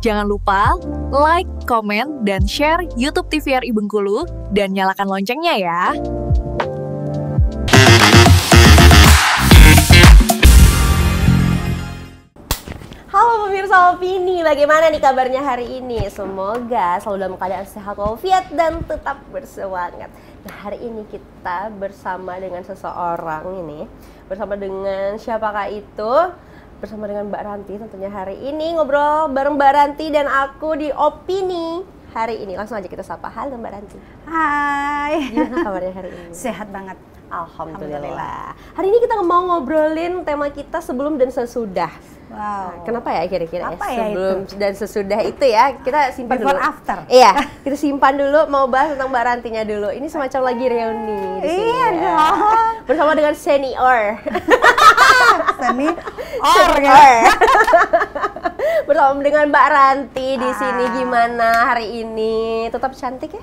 Jangan lupa like, komen, dan share YouTube TVRI Bengkulu dan nyalakan loncengnya ya. Halo pemirsa Opini, bagaimana nih kabarnya hari ini? Semoga selalu dalam keadaan sehat walafiat dan tetap bersemangat. Nah, hari ini kita bersama dengan seseorang ini. Bersama dengan siapakah itu? Bersama dengan Mbak Ranti tentunya hari ini ngobrol bareng Mbak Ranti dan aku di Opini hari ini. Langsung aja kita sapa. Halo Mbak Ranti. Hai. Gimana kabarnya hari ini? Sehat banget. Alhamdulillah. Hari ini kita mau ngobrolin tema kita sebelum dan sesudah. Wow. Nah, kenapa ya kira-kira Apa ya sebelum itu? dan sesudah itu ya? Kita simpan Before dulu. after. Iya, kita simpan dulu. Mau bahas tentang Mbak Rantinya dulu. Ini semacam lagi reuni di sini. Iya ya. dong. Bersama dengan senior. Seni Bersama dengan Mbak Ranti di sini gimana hari ini? Tetap cantik ya?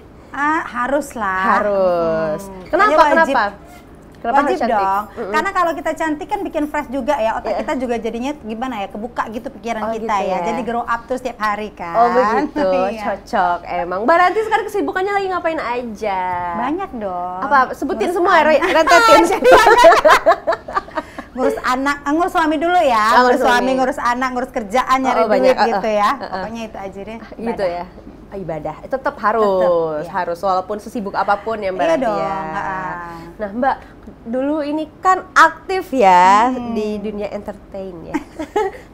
Harus lah. Harus. Kayaknya Kenapa? wajib. Kenapa? Kenapa harus Wajib cantik? dong. Karena kalau kita cantik kan bikin fresh juga ya. Otak kita juga jadinya gimana ya? Kebuka gitu pikiran kita gitu ya. ya. Jadi grow up tuh setiap hari kan. Oh begitu, Iya. cocok emang. Mbak Ranti sekarang kesibukannya lagi ngapain aja? Banyak dong. Apa? Sebutin Ngurus semua, anak. rentetin. Ngurus anak, ngurus suami dulu ya. Oh, Ngurus suami, suami. ngurus anak, ngurus kerjaan, nyari duit banyak. gitu ya. Pokoknya itu aja deh. Gitu ibadah. ya. Ibadah. Tetap harus, iya. harus walaupun sesibuk apapun ya Mbak Iya Ranti dong, ya. ha-ha. Nah Mbak, dulu ini kan aktif ya di dunia entertain ya.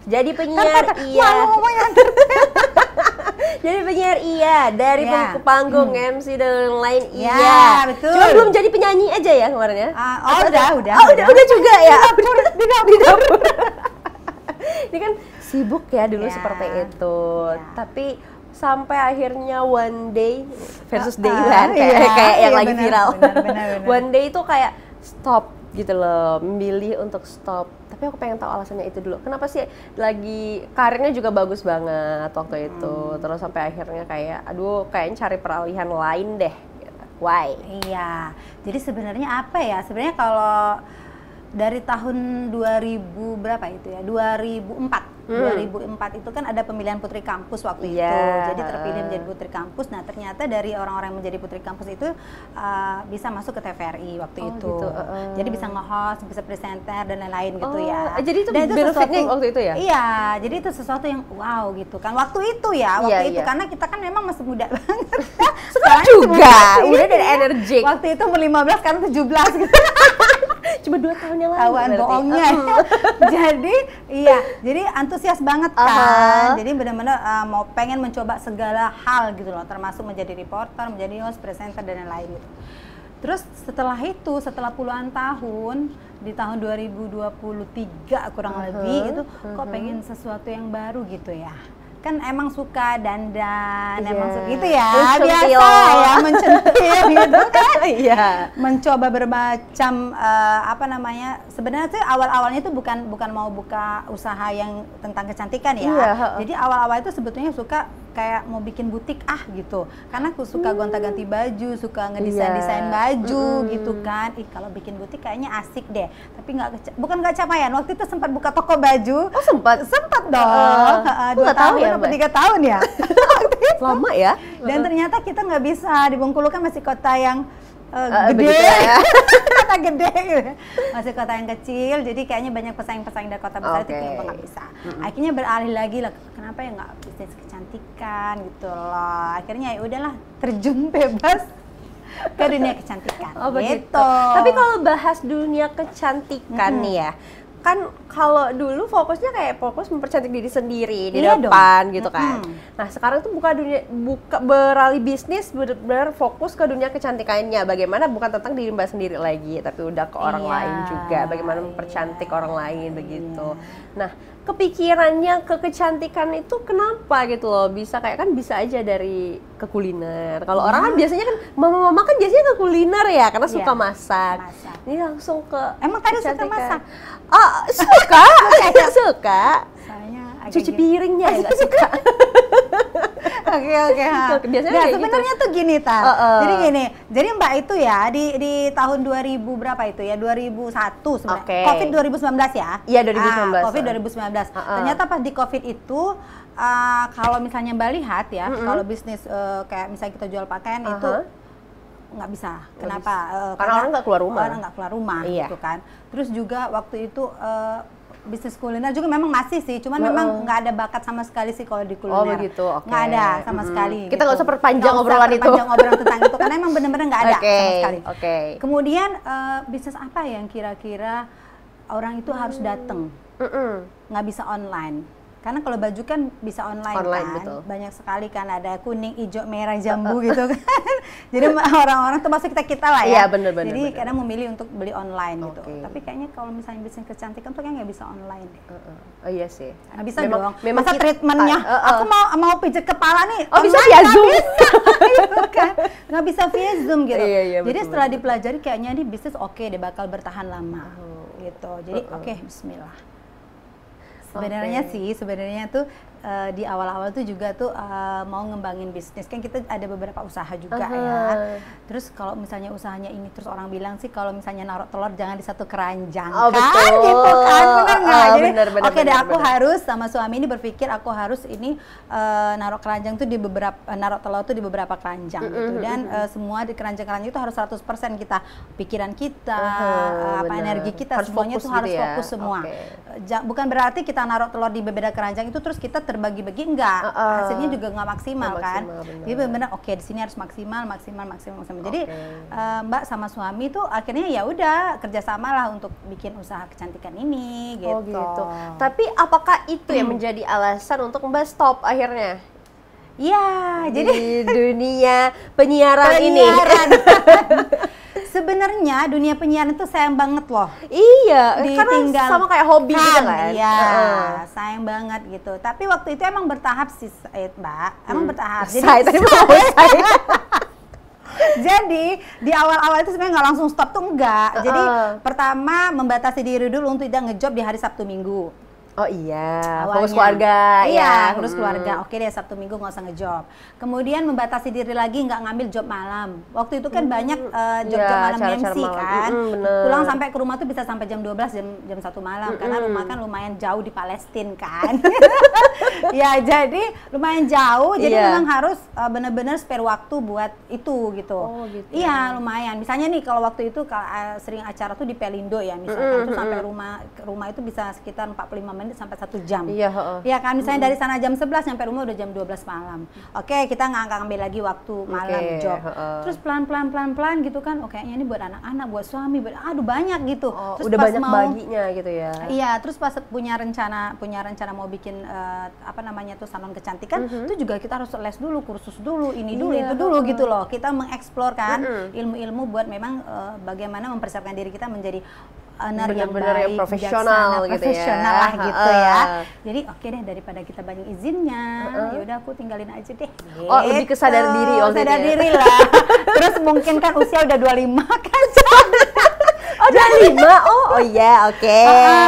Jadi penyiar iya. Jadi penyiar iya, dari Iya. ke panggung, MC dan lain Iya, iya. betul. Cuma belum jadi penyanyi aja ya kemarin ya. Udah. Oh, udah juga ya. Di dapur. Ini kan sibuk ya dulu Ya. seperti itu. Ya. Tapi sampai akhirnya one day versus day Ah, kan iya, kayak yang iya, lagi benar, viral. benar. One day itu kayak stop gitu loh, memilih untuk stop. Tapi aku pengen tahu alasannya itu dulu. Kenapa sih lagi karirnya juga bagus banget waktu itu. Terus sampai akhirnya kayak aduh kayaknya cari peralihan lain deh. Why? Iya. Jadi sebenarnya apa ya? Sebenarnya kalau dari tahun 2000 berapa itu ya? 2004. 2004 itu kan ada pemilihan putri kampus waktu Iya. itu. Jadi terpilih menjadi putri kampus. Nah, ternyata dari orang-orang yang menjadi putri kampus itu bisa masuk ke TVRI waktu itu. Gitu, Jadi bisa nge-host, bisa presenter dan lain-lain gitu Oh, ya. jadi itu Dan benefitnya waktu itu ya? Iya, jadi itu sesuatu yang wow gitu kan. Waktu itu ya, waktu itu Iya. karena kita kan memang masih muda banget. Sekarang juga udah dari energik. Waktu itu umur 15 sekarang 17 gitu. Cuma 2 tahun yang lalu. Tahuan berarti. bohongnya. Jadi iya, jadi antusias banget kan. Jadi benar-benar mau pengen mencoba segala hal gitu loh, termasuk menjadi reporter, menjadi host, presenter dan lain-lain gitu. Terus setelah puluhan tahun di tahun 2023 kurang lebih itu kok pengen sesuatu yang baru gitu ya. Kan emang suka dandan, emang suka gitu ya, Mencentil. biasa ya mencentil gitu kan. Iya. Mencoba bermacam sebenarnya tuh awal-awalnya itu bukan mau buka usaha yang tentang kecantikan ya. Iya, Jadi awal-awal itu sebetulnya suka kayak mau bikin butik gitu. Karena aku suka gonta-ganti baju, suka ngedesain-desain baju gitu kan. Kalau bikin butik kayaknya asik deh. Tapi bukan nggak capaian. Waktu itu sempat buka toko baju. Oh sempat Dong. 2 nggak tahu tahun ya, atau Mbak? 3 tahun ya. Lama ya. Dan ternyata kita nggak bisa, di Bengkulu kan masih kota yang gede, begitu ya. kota gede gitu. Masih kota yang kecil, jadi kayaknya banyak pesaing-pesaing dari kota besar itu Oke. kenapa nggak bisa. Akhirnya beralih lagi lah, kenapa ya nggak bisnis kecantikan gitu loh. Akhirnya ya udahlah, terjun bebas ke dunia kecantikan. Oh begitu. Gitu. Tapi kalau bahas dunia kecantikan nih ya, kan kalau dulu fokusnya kayak fokus mempercantik diri sendiri di Iya depan dong. gitu kan. Nah sekarang tuh beralih bisnis benar-benar fokus ke dunia kecantikannya. Bagaimana bukan tentang diri Mbak sendiri lagi, tapi udah ke orang Iya. lain juga. Bagaimana mempercantik orang lain begitu. Nah kepikirannya ke kecantikan itu kenapa gitu loh? Bisa kayak kan bisa aja dari ke kuliner. Kalau orang kan biasanya kan mama-mama kan biasanya ke kuliner ya karena suka masak. Ini langsung ke Emang tadi suka kecantikan. masak? Oh, suka. Suka. Soalnya agak Cuci gitu. piringnya ya nggak suka. Oke. Oke. Biasanya Nah, kayak sebenarnya gitu. tuh gini, Tar. Jadi gini, jadi Mbak itu ya di tahun 2000 berapa itu ya? 2001 sebenarnya. Oke. Covid 2019 ya? Iya, 2019. Covid 2019. Ternyata pas di Covid itu kalau misalnya Mbak lihat ya, kalau bisnis kayak misalnya kita jual pakaian itu nggak bisa. Kenapa? Karena orang nggak keluar rumah. Orang nggak keluar rumah, Iya. gitu kan. Terus juga waktu itu bisnis kuliner juga memang masih sih, cuman memang nggak ada bakat sama sekali sih kalau di kuliner. Oh begitu, oke. Nggak ada sama sekali. Kita nggak usah perpanjang Nggak usah obrolan itu. perpanjang obrolan tentang itu, karena emang bener-bener nggak ada sama sekali. Oke. Kemudian bisnis apa yang kira-kira orang itu harus datang, nggak bisa online? Karena kalau baju kan bisa online kan, betul. banyak sekali kan, ada kuning, hijau, merah, jambu gitu kan. Jadi orang-orang termasuk kita lah ya. Iya, bener. Jadi kadang memilih untuk beli online gitu. Oke. Tapi kayaknya kalau misalnya bisnis kecantikan tuh kayak nggak bisa online deh. Oh iya sih. Nggak bisa Memang- dong. memang Masa kita- treatmentnya, aku mau pijet kepala nih. Oh, bisa online, via nggak Zoom. bisa. Gitu kan. Nggak bisa via Zoom gitu. Iya, Jadi betul, setelah betul. dipelajari kayaknya ini bisnis oke deh, bakal bertahan lama. Gitu. Jadi oke, bismillah. Sebenarnya tuh di awal-awal tuh juga tuh mau ngembangin bisnis, kan kita ada beberapa usaha juga ya. Terus kalau misalnya usahanya ini terus orang bilang sih kalau misalnya naruh telur jangan di satu keranjang, Oh, kan betul. gitu kan, benar nggak? Jadi Benar, oke deh, aku benar. harus sama suami ini berpikir aku harus ini naruh keranjang tuh di beberapa naruh telur tuh di beberapa keranjang gitu, dan semua di keranjang-keranjang itu harus 100% kita, pikiran kita, apa benar. energi kita, Harus semuanya fokus tuh harus gitu ya? fokus semua. Oke. Bukan berarti kita naruh telur di beberapa keranjang itu terus kita terbagi-bagi, enggak. Hasilnya juga nggak maksimal Nggak kan. maksimal, benar. Jadi benar-benar oke, di sini harus maksimal. Jadi Mbak sama suami tuh akhirnya ya udah kerjasama lah untuk bikin usaha kecantikan ini gitu. Oh gitu. Tapi apakah itu yang menjadi alasan untuk Mbak stop akhirnya? Iya, jadi Di dunia penyiaran ini. Sebenarnya dunia penyiaran itu sayang banget loh. Iya, karena Ditinggal sama kayak hobi gitu kan. Iya, sayang banget gitu. Tapi waktu itu emang bertahap sih, Mbak. Emang bertahap. Saya tadi mau saya. Jadi di awal-awal itu sebenarnya nggak langsung stop tuh, enggak. Jadi pertama membatasi diri dulu untuk tidak ngejob di hari Sabtu Minggu. Oh iya, Awalnya. fokus keluarga Iya, ya. ngurus keluarga. Oke deh, Sabtu Minggu nggak usah ngejob. Kemudian membatasi diri lagi, nggak ngambil job malam. Waktu itu kan banyak job-job Iya, malam acara-acara MC malam. kan. Bener. Pulang sampai ke rumah tuh bisa sampai jam 12, jam 1 malam. Karena rumah kan lumayan jauh di Palestina kan. Ya, jadi lumayan jauh. Jadi Iya. memang harus benar-benar spare waktu buat itu gitu. Oh, gitu. Iya, lumayan. Misalnya nih kalau waktu itu sering acara tuh di Pelindo ya, misalkan tuh sampai rumah itu bisa sekitar 45 menit sampai 1 jam. Iya, heeh. Iya kan, misalnya dari sana jam 11 nyampe rumah udah jam 12 malam. Oke, kita nggak ngambil lagi waktu malam job. Terus pelan-pelan gitu kan, oh kayaknya ini buat anak-anak, buat suami, aduh banyak gitu. Oh, Terus udah pas banyak baginya gitu ya. Iya, terus pas punya rencana mau bikin apa namanya tuh salon kecantikan, itu juga kita harus les dulu, kursus dulu, ini dulu, Iya, itu dulu gitu loh. Kita mengeksplor kan ilmu-ilmu buat memang bagaimana mempersiapkan diri kita menjadi owner yang Bener-bener baik, yang profesional bijaksana, gitu ya. profesional lah gitu ya. Jadi oke deh, daripada kita banyak izinnya, ya udah aku tinggalin aja deh. Oh, lebih ke sadar diri waktu itu sadar ya? diri lah. Terus mungkin kan usia udah 25 kan. Oh, udah 5. Oh iya, oke.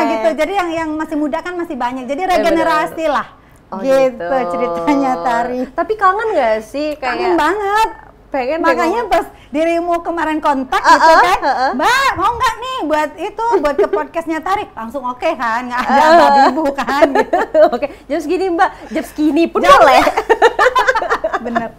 Gitu. Jadi yang masih muda kan masih banyak. Jadi regenerasi lah. Oh, gitu ceritanya, Tari. Tapi kangen gak sih Kangen kayak banget. pengen Makanya pas dirimu kemarin kontak gitu kan, Mbak mau nggak nih buat ke podcastnya Tarik, langsung oke kan, nggak ada Mbak Bibu kan gitu. Oke, jam segini Mbak, jam segini pun boleh. Bener.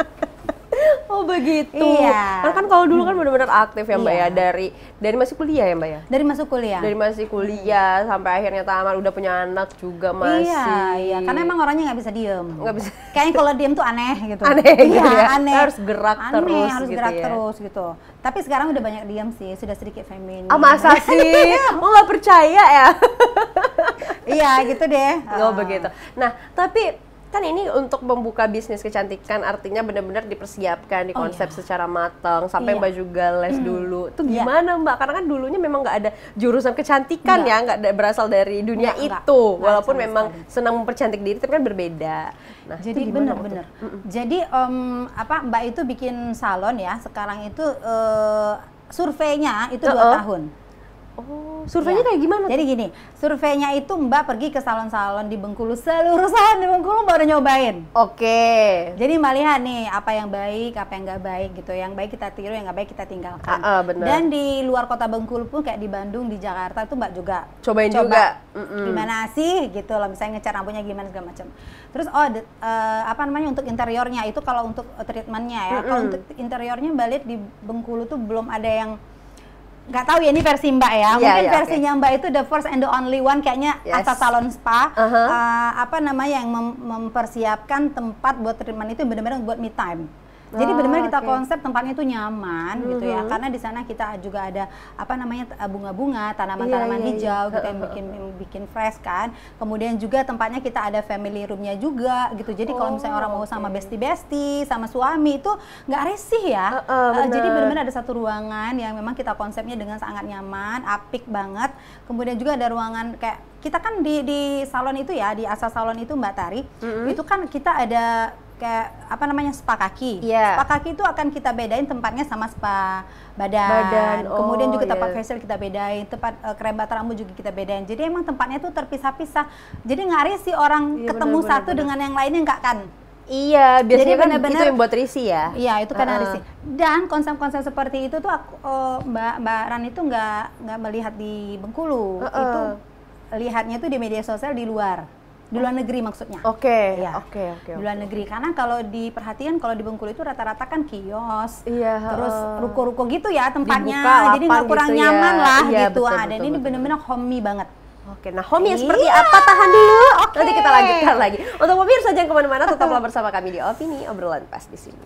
Oh begitu. Iya. Kan kalau dulu kan benar-benar aktif ya Mbak ya, dari masih kuliah ya Mbak ya. Dari masuk kuliah. Dari masih kuliah sampai akhirnya tamat, udah punya anak juga masih. Iya, karena emang orangnya nggak bisa diem. Nggak bisa. Kayaknya kalau diem tuh aneh gitu. Aneh gitu Iya, ya. aneh. Harus gerak Aneh, terus harus gitu gerak ya. terus gitu. Tapi sekarang udah banyak diem sih, sudah sedikit feminin. Ah masa sih? Oh nggak percaya ya? Iya gitu deh. Oh begitu. Nah tapi kan ini untuk membuka bisnis kecantikan artinya benar-benar dipersiapkan, dikonsep secara matang sampai Mbak juga les dulu. Itu gimana Mbak? Karena kan dulunya memang nggak ada jurusan kecantikan ya, nggak berasal dari dunia itu. Walaupun memang senang mempercantik diri, tapi kan berbeda. Nah, jadi benar-benar. Jadi Mbak itu bikin salon ya. Sekarang itu surveinya itu 2 tahun. Oh, surveinya Iya. kayak gimana? Jadi gini, surveinya itu Mbak pergi ke salon-salon di Bengkulu, seluruh salon di Bengkulu Mbak udah nyobain. Oke. Jadi Mbak lihat nih apa yang baik, apa yang nggak baik gitu. Yang baik kita tiru, yang nggak baik kita tinggalkan. Bener. Dan di luar kota Bengkulu pun kayak di Bandung, di Jakarta itu Mbak juga Cobain coba juga. gimana sih gitu loh, misalnya ngecat rambutnya gimana segala macam. Terus apa namanya untuk interiornya itu kalau untuk treatmentnya ya. Kalau untuk interiornya Mbak lihat di Bengkulu tuh belum ada yang nggak tahu ya, ini versi Mbak ya. Mungkin versinya Mbak itu the first and the only one kayaknya. Asa Salon Spa. Apa namanya yang mempersiapkan tempat buat treatment itu benar-benar buat me time. Jadi benar-benar kita konsep tempatnya itu nyaman gitu ya, karena di sana kita juga ada apa namanya bunga-bunga, tanaman-tanaman hijau gitu yang bikin fresh kan. Kemudian juga tempatnya kita ada family roomnya juga gitu. Jadi kalau misalnya orang mau sama bestie-bestie, sama suami itu nggak risih ya. Jadi benar-benar ada satu ruangan yang memang kita konsepnya dengan sangat nyaman, apik banget. Kemudian juga ada ruangan kayak kita kan di salon itu ya, di Asa Salon itu Mbak Tari, itu kan kita ada kayak apa namanya spa kaki. Spa kaki itu akan kita bedain tempatnya sama spa badan. Kemudian juga tempat facial kita bedain, tempat krem bata rambut juga kita bedain. Jadi emang tempatnya itu terpisah-pisah. Jadi nggak risih orang ketemu satu dengan yang lainnya nggak kan? Iya, biasanya jadi kan bener-bener, itu yang buat risih ya. Iya, itu kan risih. Dan konsep-konsep seperti itu tuh Mbak Ran itu nggak melihat di Bengkulu. Itu lihatnya tuh di media sosial di luar negeri maksudnya. Oke. Di luar negeri, karena kalau diperhatikan kalau di Bengkulu itu rata-rata kan kios, terus ruko-ruko gitu ya tempatnya, dibuka, jadi nggak kurang gitu nyaman ya. lah Iya, gitu. betul, Dan betul, ini betul. bener-bener homey banget. Oke, nah homey seperti apa? Tahan dulu. Nanti kita lanjutkan lagi. Untuk pemirsa jangan kemana-mana, tetaplah bersama kami di Opini Obrolan Pas di sini.